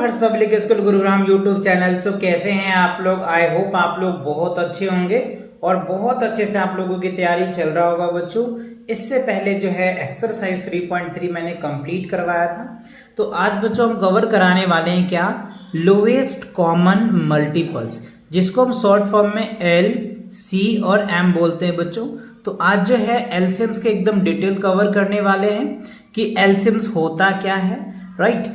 हर्ष public school Gurugram YouTube channel. तो कैसे हैं आप लोग? आई होप आप लोग बहुत अच्छे होंगे और बहुत अच्छे से आप लोगों की तैयारी चल रहा होगा बच्चों। इससे पहले जो है एक्सरसाइज 3.3 मैंने कंप्लीट करवाया था। तो आज बच्चों हम कवर कराने वाले हैं क्या? लोएस्ट कॉमन मल्टीपल्स, जिसको हम शॉर्ट फॉर्म में एल, सी और एम बोलते हैं बच्चों। तो आज जो है एलसीएम्स के एकदम डिटेल कवर करने वाले हैं कि एलसीएम्स होता क्या है, राइट।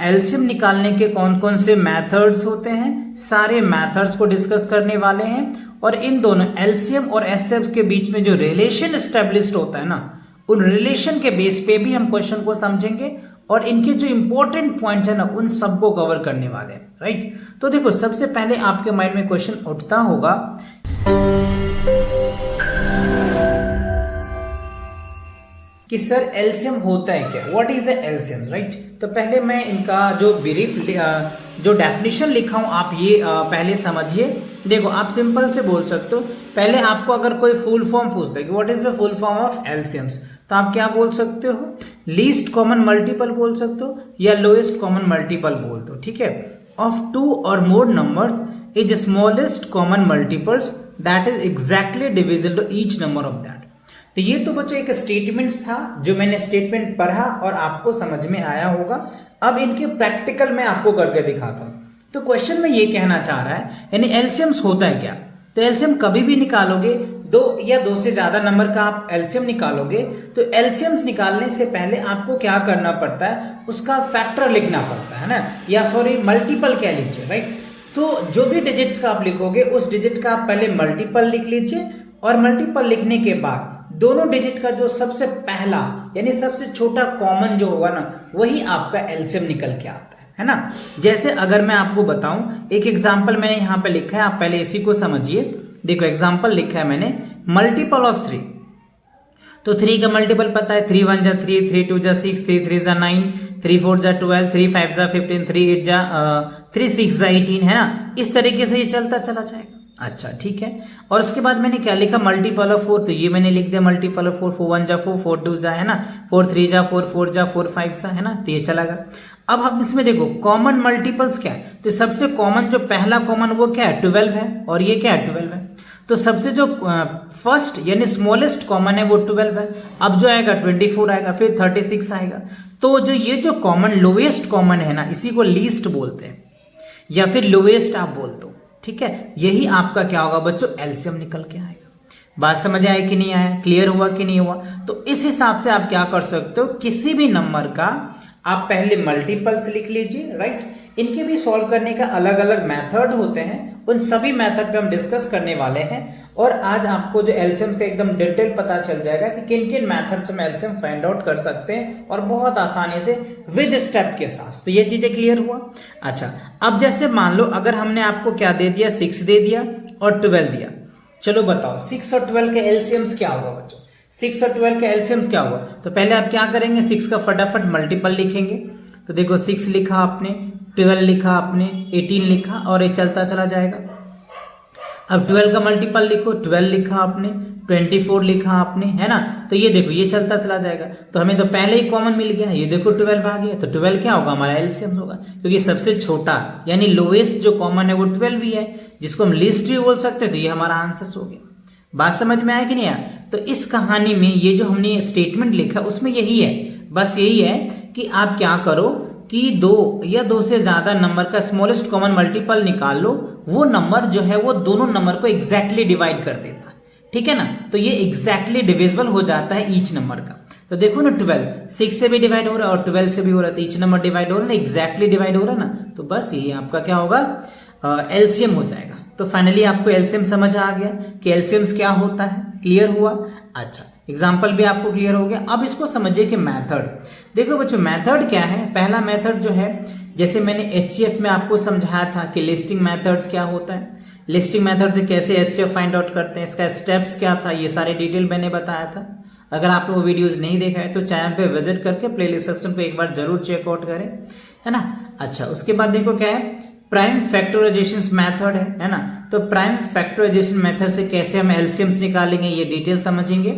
एलसीएम निकालने के कौन कौन से मेथड्स होते हैं, सारे मेथड्स को डिस्कस करने वाले हैं। और इन दोनों एलसीएम और एचसीएफ के बीच में जो रिलेशन एस्टेब्लिश्ड होता है ना, उन रिलेशन के बेस पे भी हम क्वेश्चन को समझेंगे और इनके जो इंपॉर्टेंट पॉइंट्स है ना, उन सबको कवर करने वाले हैं, राइट। तो देखो, सबसे पहले आपके माइंड में क्वेश्चन उठता होगा कि सर एलसीएम होता है क्या, व्हाट इज एलसीएम, राइट। तो पहले मैं इनका जो ब्रीफ जो डेफिनेशन लिखा हूं आप ये पहले समझिए। देखो, आप सिंपल से बोल सकते हो। पहले आपको अगर कोई फुल फॉर्म पूछता है कि what is the full form of LCMs, तो आप क्या बोल सकते हो? लीस्ट कॉमन मल्टीपल बोल सकते हो या लोएस्ट कॉमन मल्टीपल बोल दो, ठीक है। ऑफ टू और more numbers is smallest common multiples that is exactly divisible to each number of that. तो ये तो बच्चों एक स्टेटमेंट्स था जो मैंने स्टेटमेंट पढ़ा और आपको समझ में आया होगा। अब इनके प्रैक्टिकल में आपको करके दिखाता हूं। तो क्वेश्चन में ये कहना चाह रहा है, यानी एलसीएम्स होता है क्या? तो एलसीएम कभी भी निकालोगे, दो या दो से ज्यादा नंबर का आप एलसीएम निकालोगे, तो एलसीएम्स निकालने से पहले आपको क्या करना पड़ता है? उसका फैक्टर लिखना पड़ता है ना, या सॉरी मल्टीपल कह लीजिए, राइट। तो जो भी डिजिट्स का आप लिखोगे, उस डिजिट का आप पहले मल्टीपल लिख लीजिए और मल्टीपल लिखने के बाद दोनों डिजिट का जो सबसे पहला यानी सबसे छोटा कॉमन जो होगा ना, वही आपका एलसीएम निकल के आता है ना। जैसे अगर मैं आपको बताऊं, एक एग्जांपल मैंने यहां पे लिखा है, आप पहले इसी को समझिए। देखो, एग्जांपल लिखा है मैंने, मल्टीपल ऑफ 3। तो 3 का मल्टीपल पता है, 3 1 जा 3, 3 2 जा 6, 3 3 जा 9, 3 4 जा 12, 3 5 जा 15, 3 8 जा 3 6 जा 18, है ना। इस तरीके से ये चलता चला जाएगा। अच्छा, ठीक है। और उसके बाद मैंने क्या लिखा? Multiple of 4। तो ये मैंने लिख दिया मल्टीपल ऑफ 4, 4 1 जा 4, 4 2 जा, है ना, 4 3 जा 4, 4 जा 4 5 सा, है ना। तो ये चला गया। अब हम इसमें देखो कॉमन मल्टीपल्स क्या है। तो सबसे कॉमन जो पहला कॉमन वो क्या है? 12 है। और ये क्या है? 12 है। तो सबसे जो फर्स्ट यानी स्मॉलेस्ट कॉमन है वो 12 है। अब जो आएगा 24 आएगा, फिर 36 आएगा। तो जो ये जो कॉमन लोएस्ट कॉमन है ना, इसी को लीस्ट बोलते हैं या फिर लोएस्ट आप बोल दो, ठीक है। यही आपका क्या होगा बच्चों? एलसीएम निकल के आएगा। बात समझ आया कि नहीं आया? क्लियर हुआ कि नहीं हुआ? तो इस हिसाब से आप क्या कर सकते हो, किसी भी नंबर का आप पहले मल्टीपल्स लिख लीजिए, राइट। इनके भी सॉल्व करने का अलग अलग मेथड होते हैं, उन सभी मेथड पे हम डिस्कस करने वाले हैं। और आज आपको जो एलसीएम का एकदम डिटेल पता चल जाएगा कि किन किन मेथड से हम एलसीएम फाइंड आउट कर सकते हैं और बहुत आसानी से विद स्टेप के साथ। तो ये चीजें क्लियर हुआ। अच्छा, अब जैसे मान लो अगर हमने आपको क्या दे दिया, 6 दे दिया और 12 दिया। चलो बताओ 6 और 12 के एलसीएम्स क्या होगा बच्चों? 6 और 12 के एलसीएम्स क्या होगा? तो पहले आप क्या करेंगे, 6 का फटाफट मल्टीपल लिखेंगे। तो देखो 6 लिखा आपने, 12 लिखा आपने, 18 लिखा और ये चलता चला जाएगा। अब 12 का मल्टीपल लिखो, 12 लिखा आपने, 24 लिखा आपने, है ना। तो ये देखो ये चलता चला जाएगा। तो हमें तो पहले ही कॉमन मिल गया, ये देखो 12 आ गया। तो 12 क्या होगा? हमारा एलसीएम होगा, क्योंकि सबसे छोटा यानी लोएस्ट जो कॉमन है वो 12 ही है, जिसको हम लीस्ट भी बोल सकते हैं। तो ये हमारा आंसर हो गया। बात समझ में आया कि नहीं आया? तो इस कहानी में ये जो हमने स्टेटमेंट लिखा उसमें यही है, बस यही है कि आप क्या करो कि दो या दो से ज्यादा नंबर का स्मॉलेस्ट कॉमन मल्टीपल निकाल लो। वो नंबर जो है वो दोनों नंबर को एग्जैक्टली डिवाइड कर देता है, ठीक है ना। तो ये एग्जैक्टली डिविजिबल हो जाता है ईच नंबर का। तो देखो ना, 12 6 से भी डिवाइड हो रहा है और 12 से भी हो रहा है, तो ईच नंबर डिवाइड हो रहा है, एग्जैक्टली डिवाइड हो रहा है ना। तो बस यही आपका क्या होगा? एलसीएम हो जाएगा। तो फाइनली आपको एलसीएम समझ आ गया कि एलसीएम्स क्या होता है। क्लियर हुआ? अच्छा, एग्जाम्पल भी आपको क्लियर हो गया। अब इसको समझिए कि मेथड। देखो बच्चों, मेथड क्या है? पहला मेथड जो है, जैसे मैंने एचसीएफ में आपको समझाया था कि लिस्टिंग मेथड्स क्या होता है, लिस्टिंग मेथड से कैसे एचसीएफ फाइंड आउट करते हैं, इसका स्टेप्स क्या था, ये सारे डिटेल मैंने बताया था। अगर आप वो वीडियोस नहीं देखा है तो चैनल पे विजिट करके प्लेलिस्ट सेक्शन पे एक बार जरूर चेकआउट करें, है ना। अच्छा, उसके बाद देखो क्या है, प्राइम फैक्टराइजेशन मेथड है ना। तो प्राइम फैक्टराइजेशन मेथड से कैसे हम एलसीएम्स निकालेंगे ये डिटेल समझेंगे।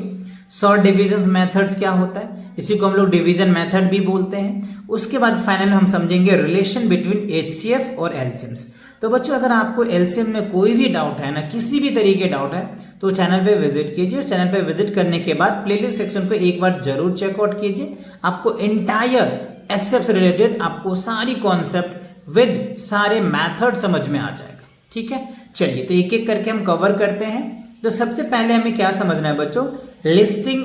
शॉर्ट डिविजन मेथड्स क्या होता है, इसी को हम लोग डिवीजन मेथड भी बोलते हैं। उसके बाद फाइनल में हम समझेंगे रिलेशन बिटवीन एचसीएफ और एलसीएम्स। तो बच्चों अगर आपको एलसीएम में कोई भी डाउट है ना, किसी भी तरीके डाउट है, तो चैनल पे विजिट कीजिए। चैनल पे विजिट करने के बाद प्लेलिस्ट सेक्शन को एक बार जरूर चेकआउट कीजिए। आपको एंटायर एचसीएफ से रिलेटेड आपको सारी कॉन्सेप्ट विद सारे मैथड समझ में आ जाएगा। ठीक है, चलिए तो एक एक करके हम कवर करते हैं। तो सबसे पहले हमें क्या समझना है बच्चों, लिस्टिंग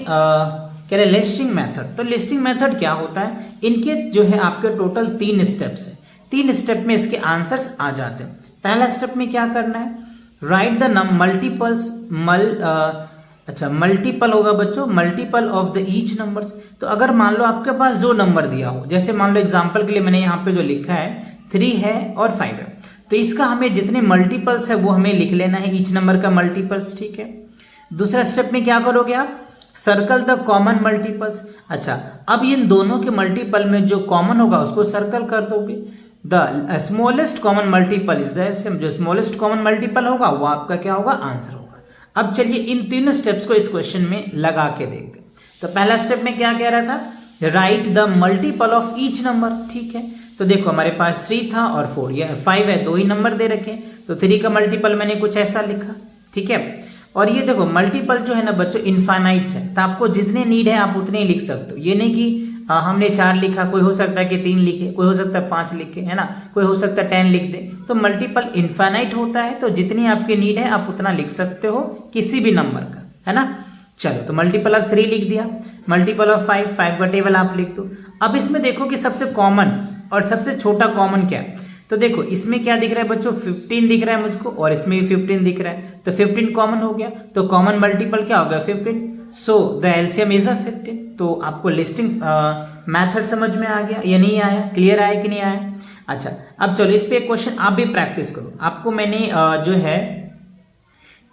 मेथड। तो लिस्टिंग मेथड क्या होता है, इनके जो है आपके टोटल 3 स्टेप्स है। 3 स्टेप में इसके आंसर्स आ जाते हैं। पहला स्टेप में क्या करना है, राइट द मल्टीपल्स मल्टीपल होगा बच्चों, multiple of the each numbers. तो अगर मान लो आपके पास जो नंबर दिया हो, जैसे मान लो एग्जांपल के लिए मैंने यहाँ पे जो लिखा है 3 है और 5 है, तो इसका हमें जितने मल्टीपल्स है वो हमें लिख लेना है, ईच नंबर का मल्टीपल्स। ठीक है, दूसरा स्टेप में क्या करोगे आप, सर्कल द कॉमन मल्टीपल्स। अच्छा, अब इन दोनों के मल्टीपल में जो कॉमन होगा उसको सर्कल कर दोगे। The smallest common multiple is the LCM, जो स्मॉलेस्ट कॉमन मल्टीपल होगा वो आपका क्या होगा, आंसर होगा। अब चलिए इन तीनों स्टेप्स को इस क्वेश्चन में लगा के देखते हैं। तो पहला स्टेप में क्या कह रहा था, right the multiple of each number. ठीक है, तो देखो हमारे पास 3 था और 4, यह 5 है, 2 ही नंबर दे रखे, तो 3 का मल्टीपल मैंने कुछ ऐसा लिखा। ठीक है, और ये देखो मल्टीपल जो है ना बच्चों इनफाइनाइट है, तो आपको जितने नीड है आप उतने ही लिख सकते हो। ये नहीं कि हमने 4 लिखा, कोई हो सकता है कि 3 लिखे, कोई हो सकता है 5 लिखे, है ना, कोई हो सकता है 10 लिख दे। तो मल्टीपल इनफाइनाइट होता है, तो जितनी आपकी नीड है आप उतना लिख सकते हो किसी भी नंबर का, है ना। चलो, तो मल्टीपल ऑफ 3 लिख दिया, मल्टीपल ऑफ 5 का टेबल आप लिख दो। अब इसमें देखो कि सबसे कॉमन और सबसे छोटा कॉमन क्या है। तो देखो इसमें क्या दिख रहा है बच्चों, 15 दिख रहा है मुझको, और इसमें भी 15 दिख रहा है, तो 15 कॉमन हो गया, तो कॉमन मल्टीपल क्या हो गया, 15। So the LCM is 15। तो आपको लिस्टिंग मेथड समझ में आ गया या नहीं आया, क्लियर आया कि नहीं आया। अच्छा, अब चलो इस पे एक क्वेश्चन आप भी प्रैक्टिस करो। आपको मैंने जो है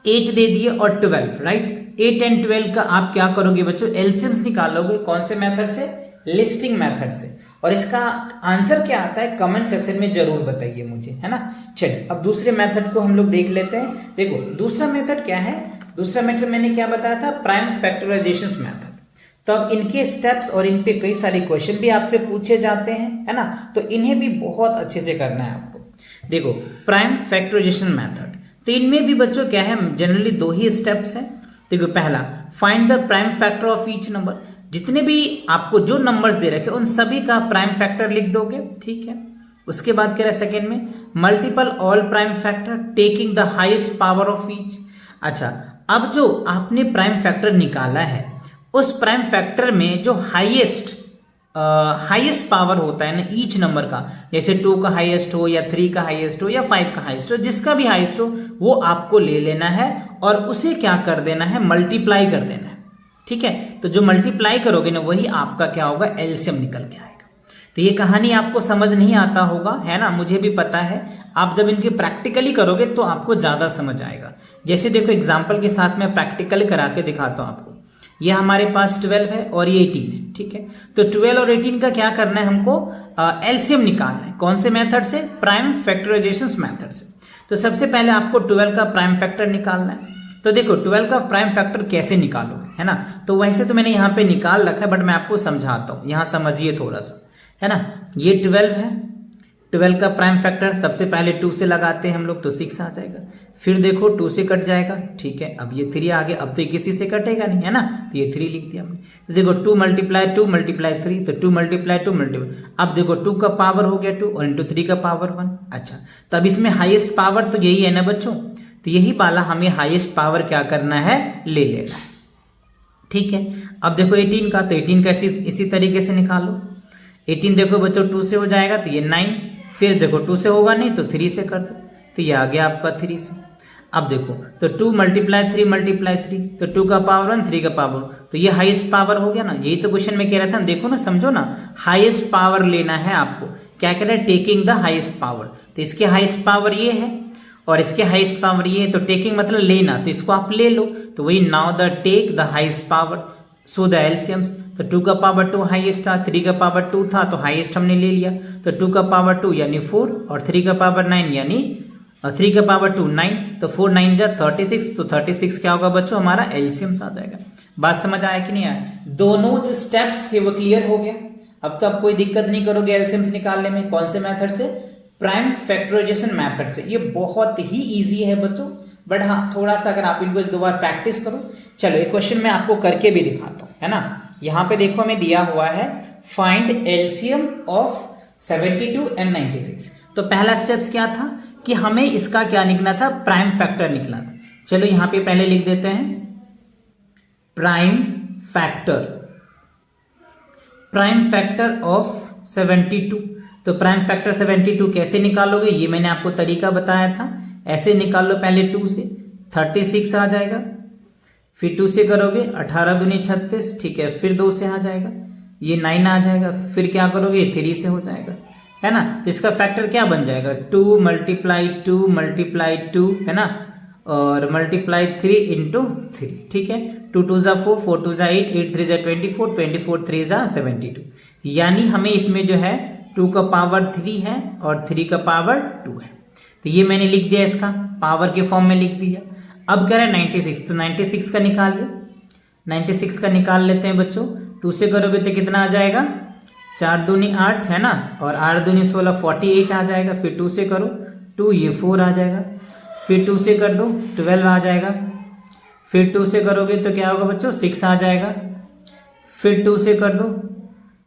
8 दे दिए और 12, राइट। 8 एंड 12 का आप क्या करोगे बच्चों, एलसीएम्स निकालोगे। कौन से मेथड से, लिस्टिंग मेथड से। और इसका आंसर क्या आता है कमेंट सेक्शन में जरूर बताइए मुझे, है ना। चलिए अब दूसरे मेथड को हम लोग देख लेते हैं। देखो दूसरा मेथड क्या है, दूसरा मेथड मैंने क्या बताया था, प्राइम फैक्टराइजेशन मेथड। तो अब इनके स्टेप्स और इन पे कई सारे क्वेश्चन भी आपसे पूछे जाते हैं, है ना, तो इन्हें भी बहुत अच्छे से करना है आपको। देखो प्राइम फैक्टराइजेशन मेथड, तो इनमें भी बच्चों क्या है, जनरली 2 ही स्टेप्स हैं। देखो पहला, find the prime factor of each number. जितने भी आपको जो नंबर्स दे रखे उन सभी का प्राइम फैक्टर लिख दोगे। ठीक है, उसके बाद कह रहा है सेकेंड में, multiple all prime factor taking the highest power of each. अच्छा, अब जो आपने प्राइम फैक्टर निकाला है उस प्राइम फैक्टर में जो हाईएस्ट पावर होता है ना ईच नंबर का, जैसे 2 का हाईएस्ट हो या 3 का हाईएस्ट हो या 5 का हाईएस्ट हो, जिसका भी हाईएस्ट हो वो आपको ले लेना है और उसे क्या कर देना है, मल्टीप्लाई कर देना है। ठीक है, तो जो मल्टीप्लाई करोगे ना वही आपका क्या होगा, एलसीएम निकल के आएगा। तो ये कहानी आपको समझ नहीं आता होगा, है ना, मुझे भी पता है। आप जब इनके प्रैक्टिकली करोगे तो आपको ज्यादा समझ आएगा। जैसे देखो एग्जाम्पल के साथ मैं प्रैक्टिकली करा के दिखाता हूं आपको। ये हमारे पास 12 है और ये 18 है। ठीक है, तो 12 और 18 का क्या करना है हमको, एलसीएम निकालना है। कौन से मेथड से, प्राइम फैक्टराइजेशन मेथड से। तो सबसे पहले आपको 12 का प्राइम फैक्टर निकालना है। तो देखो 12 का प्राइम फैक्टर कैसे निकालोगे, है ना। तो वैसे तो मैंने यहाँ पे निकाल रखा है, बट मैं आपको समझाता हूँ, यहाँ समझिए थोड़ा सा, है ना। ये 12 है, 12 का प्राइम फैक्टर सबसे पहले 2 से लगाते हैं हम लोग, तो 6 आ जाएगा। फिर देखो 2 से कट जाएगा। ठीक है, अब ये 3 आ गया, अब तो ये किसी से कटेगा नहीं, है ना, तो ये 3 लिख दिया हमने। तो देखो 2 मल्टीप्लाई 2 मल्टीप्लाई 3, तो 2 मल्टीप्लाई 2 मल्टीप्लाई, अब देखो 2 का पावर हो गया 2 और इंटू 3 का पावर 1। अच्छा, तो अब इसमें हाईएस्ट पावर तो यही है ना बच्चों, तो यही वाला हमें हाईएस्ट पावर क्या करना है, ले लेना है। ठीक है, अब देखो 18 का, तो 18 का इसी तरीके से निकालो। 18 देखो बच्चों 2 से हो जाएगा तो ये 9, फिर देखो 2 से होगा नहीं तो 3 से कर दो, तो ये आ गया आपका 3 से। अब देखो तो 2 मल्टीप्लाई 3 मल्टीप्लाई 3, तो 2 का पावर 1 3 का पावर, तो ये हाईएस्ट पावर हो गया ना। यही तो क्वेश्चन में कह रहा था, देखो ना, समझो ना, हाईएस्ट पावर लेना है आपको। क्या कह रहा है, टेकिंग द हाईएस्ट पावर। तो इसके हाईएस्ट पावर ये है और इसके हाईएस्ट पावर ये है, तो टेकिंग मतलब लेना, तो इसको आप ले लो। तो वही now the take the highest power, so the LCMs. तो 2 का पावर 2 हाईएस्ट था, 3 का पावर 2 था, तो हाईएस्ट हमने ले लिया। तो 2 का पावर 2 यानी 4 और 3 का पावर 9 यानी 3 का पावर 2 9, तो 4 9 जा 36, तो 36 क्या होगा बच्चों, हमारा एलसीएम्स आ जाएगा। बात समझ आया कि नहीं आया? दोनों जो स्टेप्स थे वो क्लियर हो गया। अब तो आप कोई दिक्कत नहीं करोगे एलसीएम्स निकालने में। कौन से मेथड से? प्राइम फैक्टराइजेशन मेथड से। ये बहुत ही इजी है बच्चों, बट हाँ थोड़ा सा अगर आप इनको एक दो बार प्रैक्टिस करो। चलो एक क्वेश्चन मैं आपको करके भी दिखाता हूं, है ना। यहाँ पे देखो हमें दिया हुआ है फाइंड एलसीएम ऑफ 72 एंड 96। तो पहला स्टेप्स क्या था कि हमें इसका क्या निकला था? प्राइम फैक्टर निकला था। चलो यहाँ पे पहले लिख देते हैं प्राइम फैक्टर ऑफ 72। तो प्राइम फैक्टर 72 कैसे निकालोगे? ये मैंने आपको तरीका बताया था। ऐसे निकाल लो, पहले 2 से 36 आ जाएगा, फिर 2 से करोगे 18 दूनी 36, ठीक है, फिर 2 से आ जाएगा, ये 9 आ जाएगा, फिर क्या करोगे 3 से हो जाएगा, है ना। तो इसका फैक्टर क्या बन जाएगा? 2 × 2 है ना, और मल्टीप्लाई 3 × 3, ठीक है। 2 2 × 4, 4 2 × 8, 8 3 × 24, 24 3 × 72। यानी हमें इसमें जो है 2 का पावर 3 है और 3 का पावर 2 है। तो ये मैंने लिख दिया, इसका पावर के फॉर्म में लिख दिया। अब कह रहे हैं 96, तो 96 का निकालिए। 96 का निकाल लेते हैं बच्चों। 2 से करोगे तो कितना आ जाएगा? 4 दूनी 8, है ना, और 8 दूनी 16, 48 आ जाएगा। फिर 2 से करो 2, ये 4 आ जाएगा, फिर 2 से कर दो 12 आ जाएगा, फिर 2 से करोगे तो क्या होगा बच्चों? 6 आ जाएगा, फिर 2 से कर दो,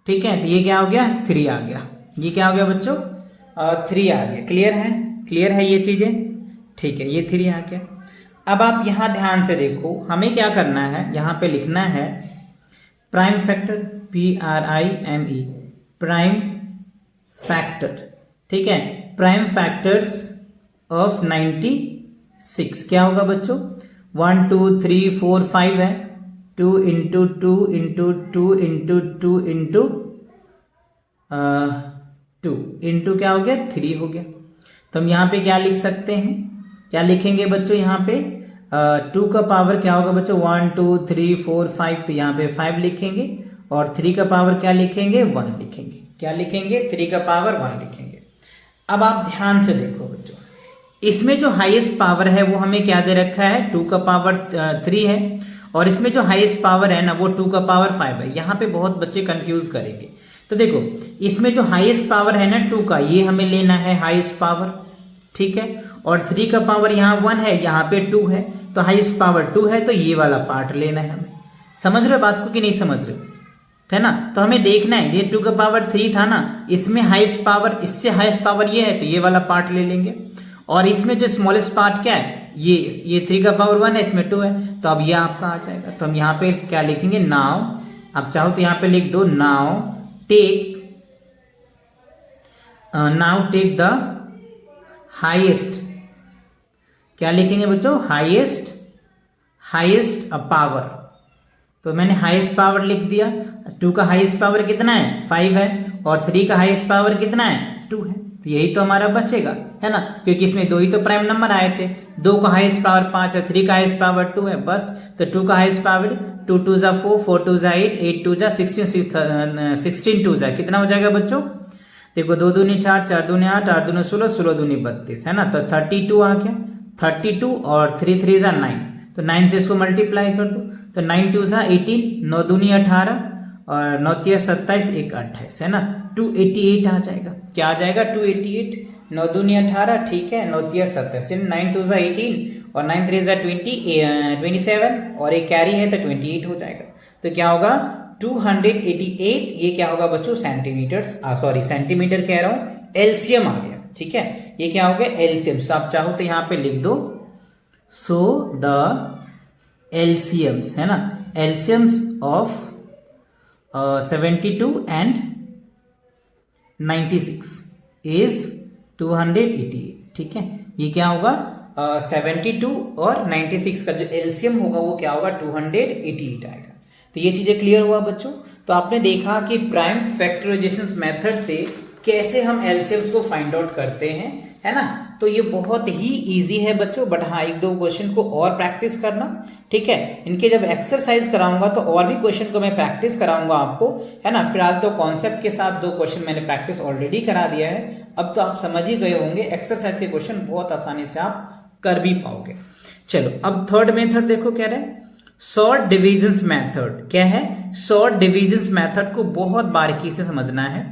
ठीक है। तो ये क्या हो गया? 3 आ गया। ये क्या हो गया बच्चों? 3 आ गया। क्लियर है ये चीजें, ठीक है। ये 3 आ गया। अब आप यहां ध्यान से देखो, हमें क्या करना है, यहां पे लिखना है prime factor, PRIME, prime factor, ठीक है। प्राइम फैक्टर्स ऑफ 96 क्या होगा बच्चों? 1 2 3 4 5 है, 2 × 2 × 2 × 2 × 2 इंटू क्या हो गया? 3 हो गया। तो हम यहाँ पे क्या लिख सकते हैं? क्या लिखेंगे बच्चों यहाँ पे? 2 का पावर क्या होगा बच्चों? 1 2 3 4 5, तो यहाँ पे 5 लिखेंगे, और 3 का पावर क्या लिखेंगे? 1 लिखेंगे। क्या लिखेंगे? 3 का पावर 1 लिखेंगे। अब आप ध्यान से देखो बच्चों, इसमें जो हाईएस्ट पावर है वो हमें क्या दे रखा है? 2 का पावर 3 है, और इसमें जो हाईएस्ट पावर है ना वो 2 का पावर 5 है। यहाँ पे बहुत बच्चे कंफ्यूज करेंगे। तो देखो इसमें जो हाईएस्ट पावर है ना 2 का, ये हमें लेना है हाईएस्ट पावर, ठीक है। और 3 का पावर यहाँ 1 है, यहाँ पे 2 है, तो हाईएस्ट पावर 2 है, तो ये वाला पार्ट लेना है हमें। समझ रहे हो बात को कि नहीं समझ रहे हो? है ना। तो हमें देखना है, ये 2 का पावर 3 था ना, इसमें हाईएस्ट पावर, इससे हाईएस्ट पावर ये है, तो ये वाला पार्ट ले लेंगे। और इसमें जो स्मॉलेस्ट पार्ट क्या है? ये 3 का पावर 1 है, इसमें 2 है, तो अब ये आपका आ जाएगा। तो हम यहाँ पे क्या लिखेंगे? नाउ, आप चाहो तो यहाँ पे लिख दो नाउ टेक द हाईएस्ट, क्या लिखेंगे बच्चों? Highest power. तो मैंने हाईएस्ट पावर लिख दिया। 2 का हाईएस्ट पावर कितना है? 5 है, और 3 का हाईएस्ट पावर कितना है? 2 है। तो यही तो हमारा बचेगा, है ना, क्योंकि इसमें 2 ही तो प्राइम नंबर आए थे। 2 का हाईएस्ट पावर 5 है, 3 का हाईएस्ट पावर 2 है, बस। तो 2 का हाईएस्ट पावर 2 2 × 4, 4 2 × 8, 8 2 × 16 2 × कितना हो जाएगा बच्चों? देखो 2 दूनी 4, 4 दूनी 8, 8 दूनी 16, 16 दूनी 32, है ना। तो 32 आ गया। 32 और 3 3 × 9, तो 9 से इसको मल्टीप्लाई कर दो, तो 9 2 × 18, 9 दूनी 18, और 9 3 27, 1 28, है ना। 288 आ जाएगा। क्या आ जाएगा? 288। 9 दूनी 18, ठीक है, 9 3 27, 9 2 × 18, और 9 3 × 27, और एक कैरी है तो 28 हो जाएगा। तो क्या होगा? 288। ये क्या होगा बच्चों? सेंटीमीटर कह रहा हूं, एलसीएम आ गया, ठीक है। ये क्या हो गया? एलसीएम। तो आप चाहो तो यहाँ पे लिख दो सो द एलसीएम्स, है ना, एलसीएम्स ऑफ 72 एंड 96 इज 288, ठीक है। ये क्या होगा? 72 और 96 का जो एलसीएम होगा वो क्या होगा? 288 आएगा। तो ये चीजें क्लियर हुआ बच्चों। तो आपने देखा कि प्राइम फैक्टराइजेशन मेथड से कैसे हम एलसीएम्स को फाइंड आउट करते हैं, है ना। तो ये बहुत ही इजी है बच्चों, बट हाँ एक दो क्वेश्चन को और प्रैक्टिस करना, ठीक है। इनके जब एक्सरसाइज कराऊंगा तो और भी क्वेश्चन को मैं प्रैक्टिस कराऊंगा आपको, है ना। फिलहाल तो कॉन्सेप्ट के साथ 2 क्वेश्चन मैंने प्रैक्टिस ऑलरेडी करा दिया है। अब तो आप समझ ही गए होंगे, एक्सरसाइज के क्वेश्चन बहुत आसानी से आप कर भी पाओगे। चलो अब थर्ड मेथड देखो, कह रहे हैं शॉर्ट डिविजन्स मेथड क्या है? शॉर्ट डिविजन्स मेथड को बहुत बारीकी से समझना है।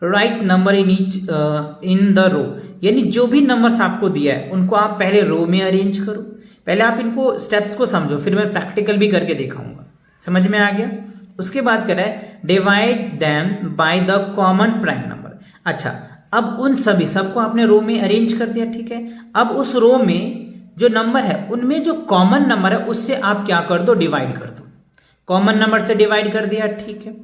Write number in each in the row, यानी जो भी नंबर्स आपको दिया है उनको आप पहले रो में अरेंज करो। पहले आप इनको स्टेप्स को समझो, फिर मैं प्रैक्टिकल भी करके दिखाऊंगा। समझ में आ गया? उसके बाद कह रहा है divide them by the common prime number. अच्छा, अब उन सभी सबको आपने रो में अरेंज कर दिया, ठीक है। अब उस रो में जो नंबर है उनमें जो कॉमन नंबर है उससे आप क्या कर दो? डिवाइड कर दो। कॉमन नंबर से डिवाइड कर दिया, ठीक है।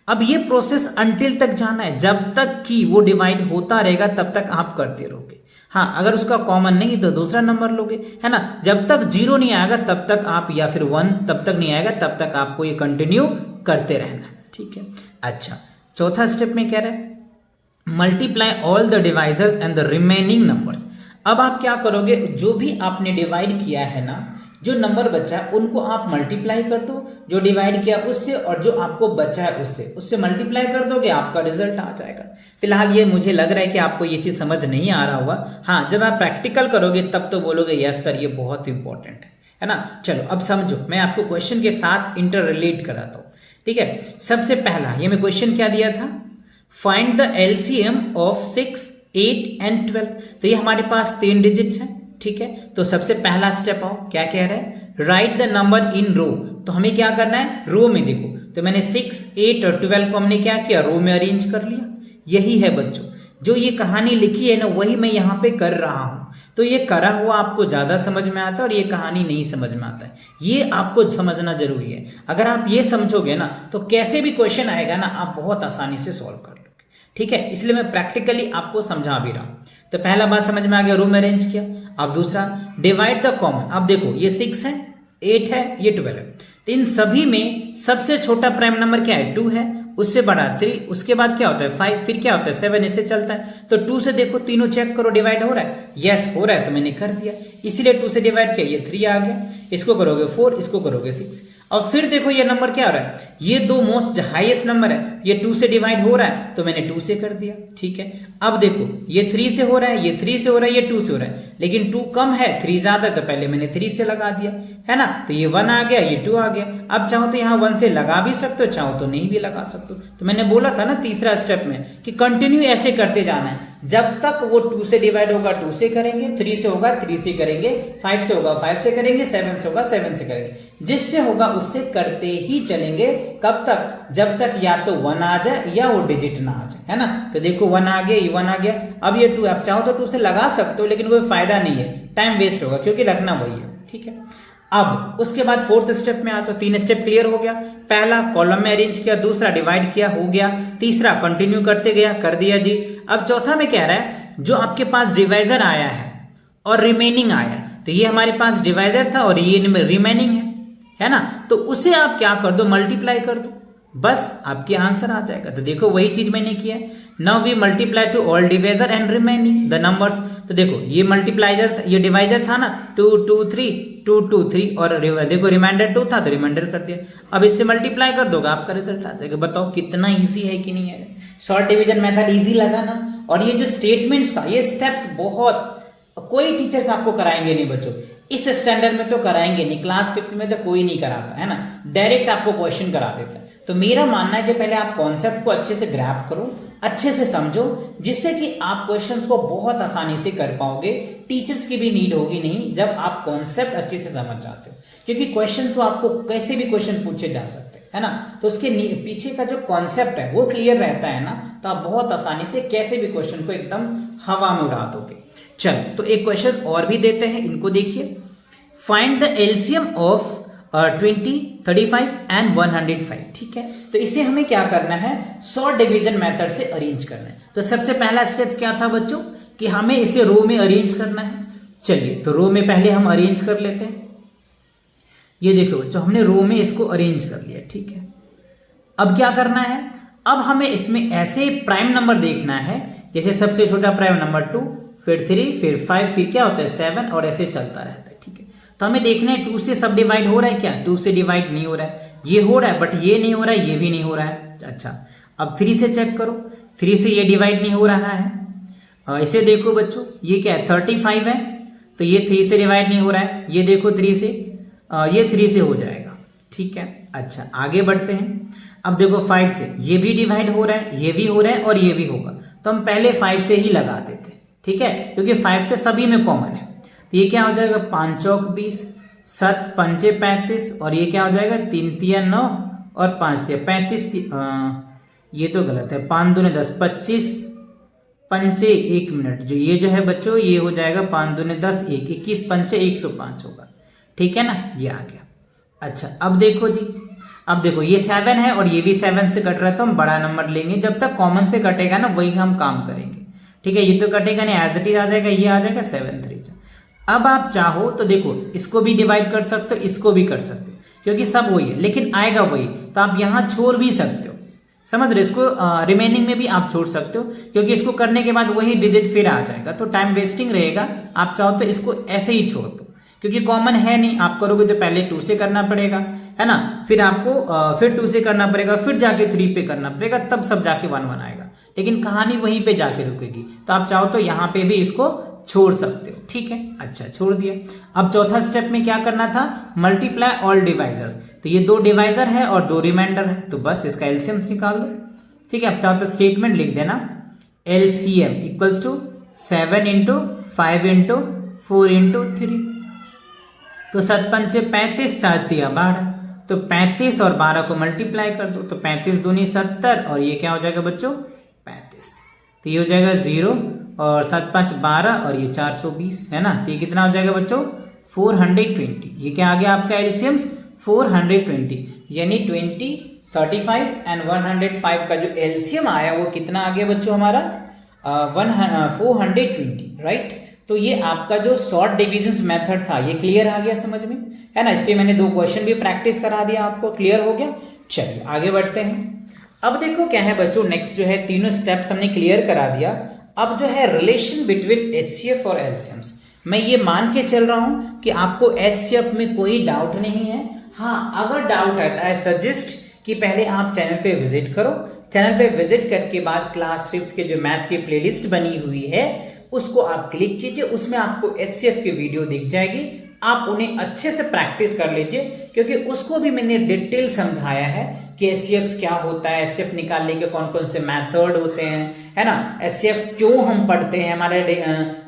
अब ये प्रोसेस अंटिल तक जाना है, जब तक कि वो डिवाइड होता रहेगा तब तक आप करते रहोगे। हाँ, अगर उसका कॉमन नहीं तो दूसरा नंबर लोगे, है ना। जब तक 0 नहीं आएगा तब तक आप, या फिर 1 तब तक नहीं आएगा तब तक आपको ये कंटिन्यू करते रहना है, ठीक है। अच्छा, चौथा स्टेप में कह रहा है multiply all the divisors and the remaining numbers. अब आप क्या करोगे? जो भी आपने डिवाइड किया है ना, जो नंबर बचा है उनको आप मल्टीप्लाई कर दो, जो डिवाइड किया उससे, और जो आपको बचा है उससे मल्टीप्लाई कर दोगे, आपका रिजल्ट आ जाएगा। फिलहाल ये मुझे लग रहा है कि आपको ये चीज समझ नहीं आ रहा होगा। हाँ, जब आप प्रैक्टिकल करोगे तब तो बोलोगे यस सर ये बहुत इंपॉर्टेंट है ना। चलो अब समझो, मैं आपको क्वेश्चन के साथ इंटर रिलेट कराता हूँ, ठीक है। सबसे पहला ये मैं क्वेश्चन क्या दिया था? Find the LCM of 6, 8 and 12। तो ये हमारे पास 3 डिजिट्स हैं, ठीक है। तो सबसे पहला स्टेप आओ, क्या कह रहा है? राइट द नंबर इन रो। तो हमें क्या करना है? रो में। देखो, तो मैंने 6, 8 और 12 को हमने क्या किया? रो में अरेंज कर लिया। यही है बच्चों, जो ये कहानी लिखी है ना वही मैं यहाँ पे कर रहा हूं। तो ये करा हुआ आपको ज्यादा समझ में आता है और ये कहानी नहीं समझ में आता है, ये आपको समझना जरूरी है। अगर आप ये समझोगे ना तो कैसे भी क्वेश्चन आएगा ना आप बहुत आसानी से सॉल्व कर लोगे, ठीक है। इसलिए मैं प्रैक्टिकली आपको समझा भी रहा हूं। तो पहला बात समझ में आ गया, रो में अरेंज किया। अब दूसरा, डिवाइड द कॉमन। अब देखो ये 6 है, 8 है, ये 12 है। तो इन सभी में सबसे छोटा प्राइम नंबर क्या है? 2 है, उससे बड़ा 3, उसके बाद क्या होता है 5, फिर क्या होता है 7, ऐसे चलता है। तो 2 से देखो तीनों चेक करो डिवाइड हो रहा है, यस हो रहा है, तो मैंने कर दिया, इसीलिए 2 से डिवाइड किया, ये 3 आ गया। इसको करोगे 4, इसको करोगे 6। और फिर देखो ये नंबर क्या हो रहा है? ये 2 मोस्ट हाईएस्ट नंबर है, ये 2 से डिवाइड हो रहा है तो मैंने 2 से कर दिया, ठीक है। अब देखो ये 3 से हो रहा है, ये 3 से हो रहा है, ये 2 से हो रहा है, लेकिन 2 कम है 3 ज्यादा है, तो पहले मैंने 3 से लगा दिया, है ना। तो ये 1 आ गया, ये 2 आ गया। अब चाहो तो यहाँ 1 से लगा भी सकते हो, चाहो तो नहीं भी लगा सकते हो। तो मैंने बोला था ना तीसरा स्टेप में कि कंटिन्यू ऐसे करते जाना है, जब तक वो 2 से डिवाइड होगा 2 से करेंगे, 3 से होगा 3 से करेंगे, 5 से होगा 5 से करेंगे, 7 से होगा 7 से करेंगे, जिससे होगा उससे करते ही चलेंगे। कब तक? जब तक या तो 1 आ जाए या वो डिजिट ना आ जाए, है ना। तो देखो 1 आ गया, ये 1 आ गया। अब ये 2, आप चाहो तो 2 से लगा सकते हो, लेकिन कोई फायदा नहीं है, टाइम वेस्ट होगा, क्योंकि लगना वही है, ठीक है। अब उसके बाद फोर्थ स्टेप में आ जाओ। 3 स्टेप क्लियर हो गया। पहला कॉलम में अरेंज किया, दूसरा डिवाइड किया, हो गया, तीसरा कंटिन्यू करते गया, कर दिया जी। अब चौथा में कह रहा है जो आपके पास डिवाइजर आया है और रिमेनिंग आया है, तो ये हमारे पास डिवाइजर था और ये रिमेनिंग है ना। तो उसे आप क्या कर दो? मल्टीप्लाई कर दो, बस आपके आंसर आ जाएगा। तो देखो वही चीज मैंने किया है। Now we multiply to all divisor and remaining the numbers. तो देखो ये मल्टीप्लाइजर, ये डिवाइजर था ना, 2 2 3 2 2 3, और देखो रिमाइंडर 2 था तो रिमाइंडर कर दिया। अब इससे मल्टीप्लाई कर दोगे, आपका रिजल्ट आ जाएगा। बताओ कितना इजी है कि नहीं है? शॉर्ट डिवीजन मेथड इजी लगा ना। और ये जो स्टेटमेंट्स था, ये स्टेप्स बहुत कोई टीचर्स आपको कराएंगे नहीं बच्चों, इस स्टैंडर्ड में तो कराएंगे नहीं, क्लास 5th में तो कोई नहीं कराता है ना, डायरेक्ट आपको क्वेश्चन करा देता है। तो मेरा मानना है कि पहले आप कॉन्सेप्ट को अच्छे से ग्रैब करो, अच्छे से समझो, जिससे कि आप क्वेश्चंस को बहुत आसानी से कर पाओगे। टीचर्स की भी नीड होगी नहीं जब आप कॉन्सेप्ट अच्छे से समझ जाते हो, क्योंकि क्वेश्चन तो आपको कैसे भी क्वेश्चन पूछे जा सकते हैं, है ना। तो उसके पीछे का जो कॉन्सेप्ट है वो क्लियर रहता है ना, तो आप बहुत आसानी से कैसे भी क्वेश्चन को एकदम हवा में उड़ा दोगे। चलो तो एक क्वेश्चन और भी देते हैं, इनको देखिए। Find the LCM of 20, 35 and 105, ठीक है। तो इसे हमें क्या करना है? शॉर्ट डिवीजन मेथड से अरेंज करना है। तो सबसे पहला स्टेप्स क्या था बच्चों कि हमें इसे रो में अरेंज करना है। चलिए तो रो में पहले हम अरेंज कर लेते हैं। ये देखो बच्चों, हमने रो में इसको अरेंज कर लिया, ठीक है। अब क्या करना है? अब हमें इसमें ऐसे प्राइम नंबर देखना है, जैसे सबसे छोटा प्राइम नंबर 2, फिर 3, फिर 5, फिर क्या होता है 7, और ऐसे चलता रहता है, ठीक है। तो हमें देखना है 2 से सब डिवाइड हो रहा है क्या? 2 से डिवाइड नहीं हो रहा है, ये हो रहा है बट ये नहीं हो रहा है, ये भी नहीं हो रहा है। अच्छा, अब 3 से चेक करो, 3 से ये डिवाइड नहीं हो रहा है। इसे देखो बच्चों, ये क्या है 35 है, तो ये 3 से डिवाइड नहीं हो रहा है। ये देखो 3 से, ये 3 से हो जाएगा, ठीक है, अच्छा आगे बढ़ते हैं। अब देखो 5 से ये भी डिवाइड हो रहा है, ये भी हो रहा है और ये भी होगा, तो हम पहले 5 से ही लगा देते, ठीक है, क्योंकि 5 से सभी में कॉमन है। तो ये क्या हो जाएगा 5 चौक 20, 7 पंचे 35 और ये क्या हो जाएगा 3 तिया 9 और 5 तिया 35। ये तो गलत है, 5 दूने 10 25 पंचे 1 मिनट, जो ये जो है बच्चों ये हो जाएगा 5 दूने 10 1 21 पंचे 105 होगा, ठीक है ना, ये आ गया। अच्छा अब देखो जी, अब देखो ये 7 है और ये भी 7 से कट रहा है, तो हम बड़ा नंबर लेंगे, जब तक कॉमन से कटेगा ना वही हम काम करेंगे, ठीक है। ये तो कटेगा नहीं, एज इट इज आ जाएगा, ये आ जाएगा 7 3। अब आप चाहो तो देखो इसको भी डिवाइड कर सकते हो, इसको भी कर सकते हो, क्योंकि सब वही है लेकिन आएगा वही, तो आप यहाँ छोड़ भी सकते हो, समझ रहे, इसको रिमेनिंग में भी आप छोड़ सकते हो, क्योंकि इसको करने के बाद वही डिजिट फिर आ जाएगा, तो टाइम वेस्टिंग रहेगा। आप चाहो तो इसको ऐसे ही छोड़ दो, क्योंकि कॉमन है नहीं, आप करोगे तो पहले 2 से करना पड़ेगा, है ना, फिर आपको फिर 2 से करना पड़ेगा, फिर जाके 3 पे करना पड़ेगा, तब सब जाके 1 1 आएगा, लेकिन कहानी वहीं पे जाके रुकेगी। तो आप चाहो तो यहाँ पे भी इसको छोड़ सकते हो, ठीक है। अच्छा छोड़ दिया। अब चौथा स्टेप में क्या करना था, मल्टीप्लाई ऑल डिवाइजर्स, तो ये 2 डिवाइजर है और 2 रिमाइंडर है, तो बस इसका एलसीएम निकाल लो, ठीक है। अब चाहो तो स्टेटमेंट लिख देना, LCM equals to 7 into 5 into 4 into 3, तो 7 पंचे 35 4 तिया 12, तो 35 और 12 को मल्टीप्लाई कर दो, तो 35 दूनी 70 और ये क्या हो जाएगा बच्चों 35, तो ये हो जाएगा 0 और 7 5 12 और ये 420 है ना, तो ये कितना हो जाएगा बच्चों 420। ये क्या आ गया आपका एलसीएम 420, यानी 20 35 एंड 105 का जो एलसीएम आया वो कितना आ गया बच्चों हमारा 420, राइट। तो ये आपका जो शॉर्ट डिविजन मेथड था ये क्लियर आ गया समझ में, है ना। इस पे मैंने 2 क्वेश्चन भी प्रैक्टिस करा दिया आपको, क्लियर हो गया। चलिए आगे बढ़ते हैं। अब देखो क्या है बच्चों, नेक्स्ट जो है तीनों स्टेप्स हमने क्लियर करा दिया। अब जो है रिलेशन बिटवीन एचसीएफ और एलसीएम्स, मैं ये मान के चल रहा हूं कि आपको एचसीएफ में कोई डाउट नहीं है। हाँ अगर डाउट है तो आई सजेस्ट कि पहले आप चैनल पे विजिट करो, चैनल पे विजिट करके बाद क्लास 5th के जो मैथ की प्लेलिस्ट बनी हुई है उसको आप क्लिक कीजिए, उसमें आपको एचसीएफ की वीडियो दिख जाएगी, आप उन्हें अच्छे से प्रैक्टिस कर लीजिए, क्योंकि उसको भी मैंने डिटेल समझाया है कि एचसीएफ क्या होता है, एचसीएफ निकालने के कौन कौन से मेथड होते हैं, है ना, एचसीएफ क्यों हम पढ़ते हैं, हमारे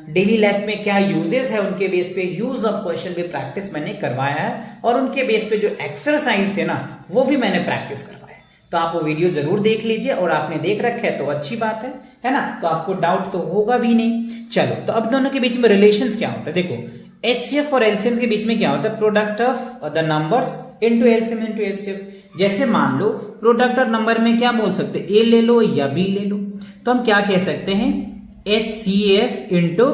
डेली लाइफ में क्या यूजेस है, उनके बेस पे यूज ऑफ क्वेश्चन भी प्रैक्टिस मैंने करवाया है, और उनके बेस पे जो एक्सरसाइज थे ना वो भी मैंने प्रैक्टिस करवाया। तो आप वो वीडियो जरूर देख लीजिए, और आपने देख रखा है तो अच्छी बात है ना, तो आपको डाउट तो होगा भी नहीं। चलो तो अब दोनों के बीच में रिलेशंस क्या होता है, देखो एचसीएफ और एलसीएम के बीच में क्या होता है, product of the numbers into LCM into HCF. जैसे मान लो प्रोडक्ट ऑफ नंबर में क्या बोल सकते हैं, ए ले लो या बी ले लो, तो हम क्या कह सकते हैं एचसीएफ इनटू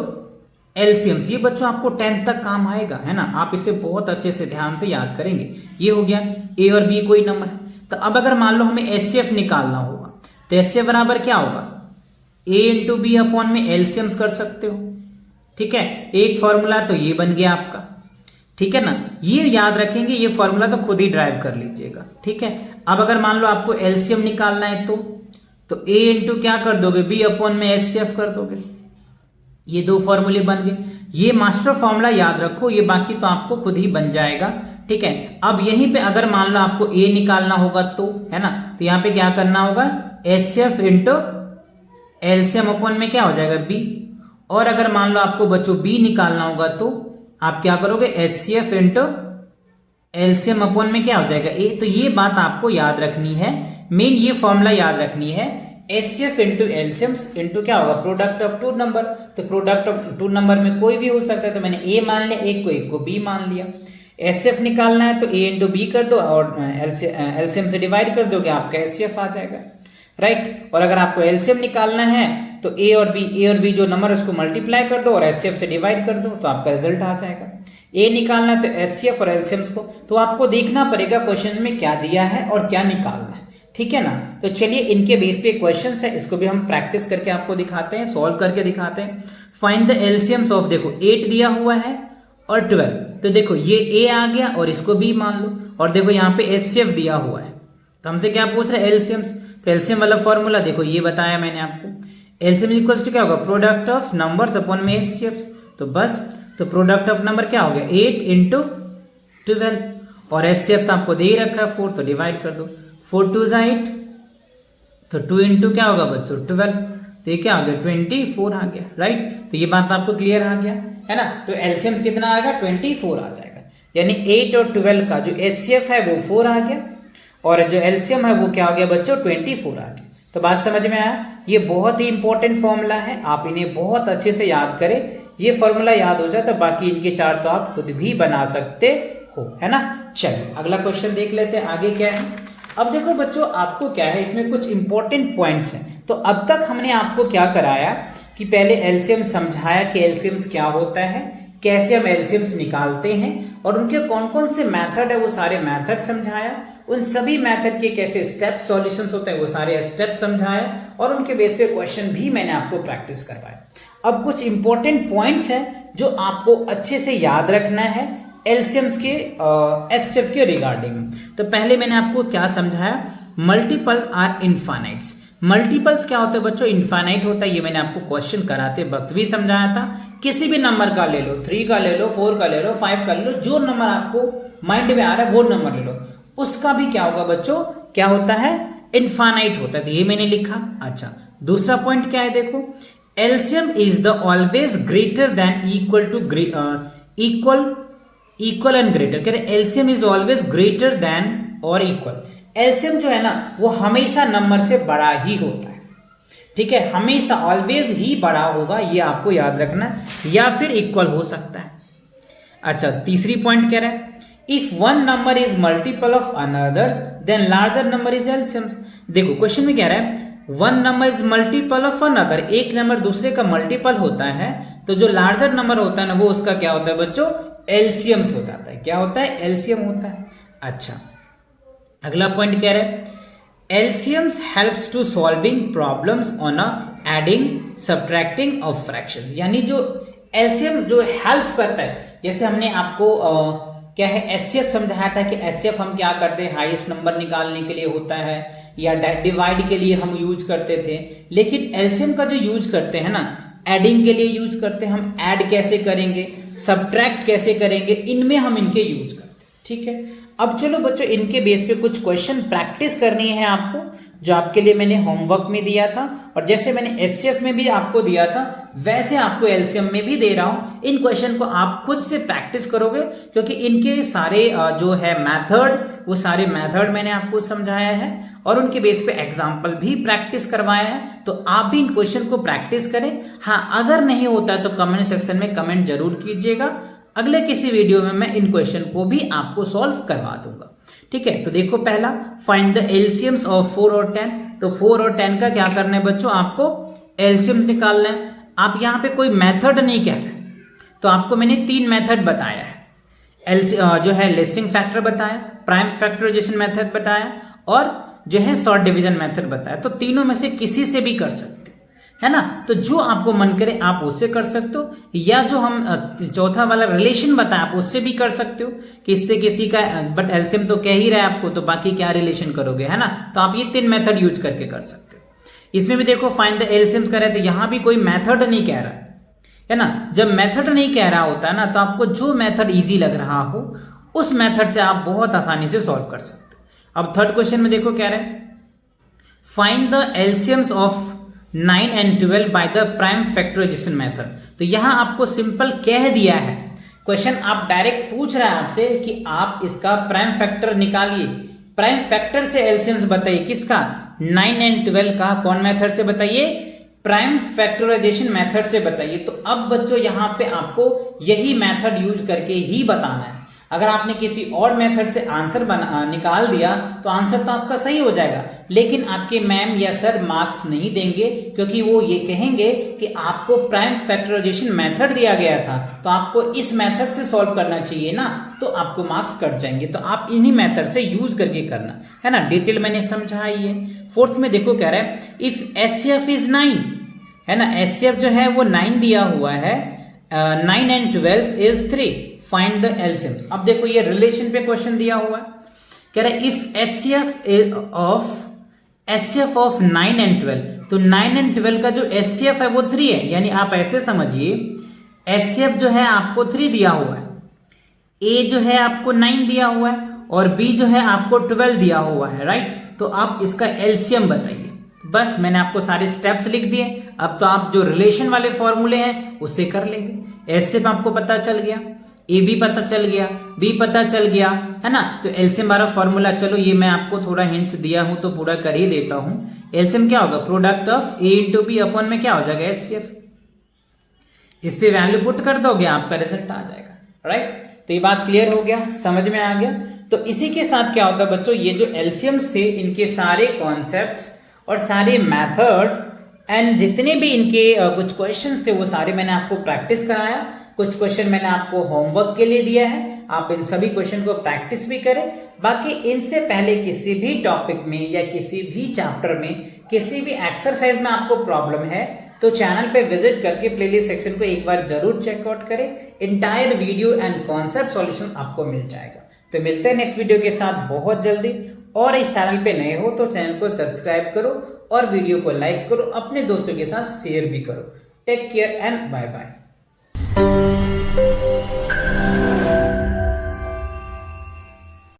एलसीएम। ये बच्चों आपको 10th तक काम आएगा, है ना, आप इसे बहुत अच्छे से ध्यान से याद करेंगे। ये हो गया ए और बी कोई नंबर है। तो अब अगर मान लो हमें एचसीएफ निकालना होगा तो एचसीएफ बराबर क्या होगा, ए इंटू बी अपॉन में एलसीएम्स कर सकते हो, ठीक है। एक फॉर्मूला तो ये बन गया आपका, ठीक है ना, ये याद रखेंगे, ये फॉर्मूला तो खुद ही ड्राइव कर लीजिएगा, ठीक है। अब अगर मान लो आपको एलसीएम निकालना है तो ए इंटू क्या कर दोगे, बी अपॉन में एचसीएफ कर दोगे, ये 2 फॉर्मूले बन गए। ये मास्टर फॉर्मूला याद रखो, ये बाकी तो आपको खुद ही बन जाएगा, ठीक है। अब यहीं पे अगर मान लो आपको ए निकालना होगा तो, है ना, तो यहाँ पे क्या करना होगा एचसीएफ इंटू एलसीएम अपॉन में क्या हो जाएगा बी, और अगर मान लो आपको बच्चों बी निकालना होगा तो आप क्या करोगे एचसीएफ इंटू एलसीएम अपॉन में क्या हो जाएगा ए। तो ये बात आपको याद रखनी है, मेन ये फॉर्मूला याद रखनी है, एचसीएफ इंटू एलसीएम इंटू क्या होगा प्रोडक्ट ऑफ 2 नंबर। तो प्रोडक्ट ऑफ 2 नंबर में कोई भी हो सकता है, तो मैंने ए मान लिया, एक को बी मान लिया। एचसीएफ निकालना है तो ए इंटू बी कर दो और एलसीएम से डिवाइड कर दोगे, आपका एचसीएफ आ जाएगा, राइट। और अगर आपको एलसीएम निकालना है तो ए और बी जो नंबर है उसको मल्टीप्लाई कर दो और एचसीएफ से डिवाइड कर दो, तो आपका रिजल्ट आ जाएगा। ए निकालना है तो एचसीएफ और एलसीएम को, तो आपको देखना पड़ेगा क्वेश्चन में क्या दिया है और क्या निकालना है, ठीक है ना। तो चलिए इनके बेस पे क्वेश्चन है, इसको भी हम प्रैक्टिस करके आपको दिखाते हैं, सॉल्व करके दिखाते हैं। फाइंड द एलसीएम्स ऑफ, देखो 8 दिया हुआ है और 12, तो देखो ये ए आ गया और इसको बी मान लो, और देखो यहाँ पे एचसीएफ दिया हुआ है, तो हमसे क्या पूछ रहा है एलसीएम्स, तो एलसीएम वाला फॉर्मूला देखो ये बताया मैंने आपको, एलसीएम इक्वल्स टू क्या होगा प्रोडक्ट ऑफ नंबर्स अपॉन में एचसीएफ। तो बस तो प्रोडक्ट ऑफ नंबर क्या हो गया 8 इंटू 12, और HCF तो आपको दे ही रखा है 4, तो डिवाइड कर दो। 4 2 8, तो 2 इंटू क्या होगा बच्चों 12, तो ये क्या आ गया 24 आ गया, राइट। तो ये बात आपको क्लियर आ गया है ना। तो एलसीएम कितना आएगा 24 आ जाएगा, यानी 8 और 12 का जो HCF है वो 4 आ गया और जो एलसीएम है वो क्या आ गया बच्चों 24 आ गया। तो बात समझ में आया। ये बहुत ही इंपॉर्टेंट फॉर्मूला है, आप इन्हें बहुत अच्छे से याद करें। ये फॉर्मूला याद हो जाए तो बाकी इनके चार तो आप खुद भी बना सकते हो, है ना। चलिए अगला क्वेश्चन देख लेते हैं आगे क्या है। अब देखो बच्चों आपको क्या है इसमें कुछ इंपॉर्टेंट पॉइंट्स हैं। तो अब तक हमने आपको क्या कराया कि पहले एलसीएम समझाया कि एलसीएम्स क्या होता है, कैसे हम एलसीएम्स निकालते हैं और उनके कौन कौन से मेथड है वो सारे मेथड समझाया। उन सभी मेथड के कैसे स्टेप सॉल्यूशंस होते हैं वो सारे स्टेप समझाया और उनके बेस पे क्वेश्चन भी मैंने आपको प्रैक्टिस करवाया। अब कुछ इंपॉर्टेंट पॉइंट्स हैं जो आपको अच्छे से याद रखना है एलसीएम्स के एचसीएफ के रिगार्डिंग। तो पहले मैंने आपको क्या समझाया, मल्टीपल आर इनफाइनाइट्स। मल्टीपल्स क्या होते हैं बच्चों, इनफाइनाइट होता है। ये मैंने आपको क्वेश्चन कराते वक्त भी समझाया था। किसी भी नंबर का ले लो, 3 का ले लो, 4 का ले लो, 5 का ले लो, जो नंबर आपको माइंड में आ रहा है वो नंबर ले लो, उसका भी क्या होगा बच्चों, क्या होता है, इनफाइनाइट होता है। तो ये मैंने लिखा। अच्छा दूसरा पॉइंट क्या है देखो, LCM is the always greater than equal to equal and greater. कह रहे LCM is always greater than और इक्वल। एलसीएम जो है ना वो हमेशा नंबर से बड़ा ही होता है, ठीक है, हमेशा ऑलवेज ही बड़ा होगा, ये आपको याद रखना है, या फिर इक्वल हो सकता है। अच्छा तीसरी पॉइंट कह रहा है if one number is multiple of another's then larger number is LCM. देखो क्वेश्चन में कह रहा है one number is multiple of another, एक नंबर दूसरे का मल्टीपल होता है तो जो लार्जर नंबर होता है ना वो उसका क्या होता है बच्चों, एलसीएम्स हो जाता है। क्या होता है, एलसीएम होता है। अच्छा अगला पॉइंट कह रहे हैं LCMs helps to solving problems on adding subtracting of fractions. यानी जो एलसीएम जो हेल्प करता है, जैसे हमने आपको क्या है एचसीएफ समझाया था कि एचसीएफ हम क्या करते हैं, हाईएस्ट नंबर निकालने के लिए होता है या डिवाइड के लिए हम यूज करते थे। लेकिन एलसीएम का जो यूज करते हैं ना, एडिंग के लिए यूज करते हैं। हम ऐड कैसे करेंगे, सब्ट्रैक्ट कैसे करेंगे, इनमें हम इनके यूज करते हैं, ठीक है। अब चलो बच्चों इनके बेस पे कुछ क्वेश्चन प्रैक्टिस करनी है आपको, जो आपके लिए मैंने होमवर्क में दिया था और जैसे मैंने एचसीएफ में भी आपको दिया था वैसे आपको एलसीएम में भी दे रहा हूं। इन क्वेश्चन को आप खुद से प्रैक्टिस करोगे क्योंकि इनके सारे जो है मेथड, वो सारे मेथड मैंने आपको समझाया है और उनके बेस पे एग्जाम्पल भी प्रैक्टिस करवाया है। तो आप भी इन क्वेश्चन को प्रैक्टिस करें। हाँ अगर नहीं होता है तो कमेंट सेक्शन में कमेंट जरूर कीजिएगा, अगले किसी वीडियो में मैं इन क्वेश्चन को भी आपको सॉल्व करवा दूंगा, ठीक है। तो देखो पहला फाइंड द एलसीएम्स ऑफ 4 और 10। तो 4 और 10 का क्या करना है बच्चों, आपको एलसीएम्स निकालना है। आप यहाँ पे कोई मेथड नहीं कह रहे, तो आपको मैंने 3 मेथड बताया है। जो है लिस्टिंग फैक्टर बताया, प्राइम फैक्टराइजेशन मेथड बताया और जो है शॉर्ट डिवीजन मेथड बताया। तो तीनों में से किसी से भी कर सकते है ना। तो जो आपको मन करे आप उससे कर सकते हो, या जो हम चौथा वाला रिलेशन बताया आप उससे भी कर सकते हो कि इससे किसी का, बट एलसीएम तो कह ही रहा है आपको, तो बाकी क्या रिलेशन करोगे, है ना। तो आप ये 3 मेथड यूज करके कर सकते हो। इसमें भी देखो फाइंड द एलसीएम्स कर रहे थे, यहां भी कोई मेथड नहीं कह रहा है ना। जब मेथड नहीं कह रहा होता है ना तो आपको जो मेथड इजी लग रहा हो उस मेथड से आप बहुत आसानी से सॉल्व कर सकते हो। अब थर्ड क्वेश्चन में देखो कह रहे हैं find the LCMs of 9 and 12 by the prime factorization method. तो यहां आपको सिंपल कह दिया है, क्वेश्चन आप डायरेक्ट पूछ रहा है आपसे कि आप इसका प्राइम फैक्टर निकालिए। प्राइम फैक्टर से एलसीएम्स बताइए, किसका, 9 and 12 का। कौन मेथड से बताइए, प्राइम फैक्टराइजेशन मेथड से बताइए। तो अब बच्चों यहां पे आपको यही मेथड यूज करके ही बताना है। अगर आपने किसी और मेथड से आंसर निकाल दिया तो आंसर तो आपका सही हो जाएगा, लेकिन आपके मैम या सर मार्क्स नहीं देंगे क्योंकि वो ये कहेंगे कि आपको प्राइम फैक्टराइजेशन मेथड दिया गया था तो आपको इस मेथड से सॉल्व करना चाहिए ना, तो आपको मार्क्स कट जाएंगे। तो आप इन्हीं मेथड से यूज करके करना है ना। डिटेल मैंने समझाई है। फोर्थ में देखो कह रहा है इफ एचसीएफ इज 9, है ना, एचसीएफ जो है वो 9 दिया हुआ है, 9 and 12 इज 3, फाइंड द एलसीएम्स। अब देखो ये रिलेशन पे क्वेश्चन दिया हुआ है, कह रहा है इफ एचसीएफ ऑफ 9 and 12, तो 9 and 12 का जो एचसीएफ है वो 3 है। यानी आप ऐसे समझिए एचसीएफ जो है आपको 3 दिया हुआ है, ए जो है आपको 9 दिया हुआ है और b जो है आपको 12 दिया हुआ है, राइट। तो आप इसका एलसीएम बताइए। बस मैंने आपको सारे स्टेप्स लिख दिए। अब तो आप जो रिलेशन वाले फॉर्मूले हैं उससे कर लेंगे। एलसीएम आपको पता चल गया, ए बी पता चल गया, बी पता चल गया, है ना। तो एलसीएम वाला फॉर्मूला, चलो ये मैं आपको थोड़ा हिंट्स दिया हूं तो पूरा कर ही देता हूं। एलसीएम क्या होगा, product of A into B upon में क्या हो जाएगा, एचसीएफ। इस पे वैल्यू पुट कर दोगे, आपका रिजल्ट आ जाएगा, राइट। तो ये बात क्लियर हो गया, समझ में आ गया। तो इसी के साथ क्या होता है बच्चों, ये जो एलसीएम्स थे इनके सारे कॉन्सेप्ट्स और सारे मेथड्स एंड जितने भी इनके कुछ क्वेश्चंस थे वो सारे मैंने आपको प्रैक्टिस कराया। कुछ क्वेश्चन मैंने आपको होमवर्क के लिए दिया है, आप इन सभी क्वेश्चन को प्रैक्टिस भी करें। बाकी इनसे पहले किसी भी टॉपिक में या किसी भी चैप्टर में किसी भी एक्सरसाइज में आपको प्रॉब्लम है तो चैनल पे विजिट करके प्लेलिस्ट सेक्शन को एक बार जरूर चेकआउट करें। Entire video and concept solution आपको मिल जाएगा। तो मिलते हैं नेक्स्ट वीडियो के साथ बहुत जल्दी। और इस चैनल पे नए हो तो चैनल को सब्सक्राइब करो और वीडियो को लाइक करो, अपने दोस्तों के साथ शेयर भी करो। Take care and bye bye.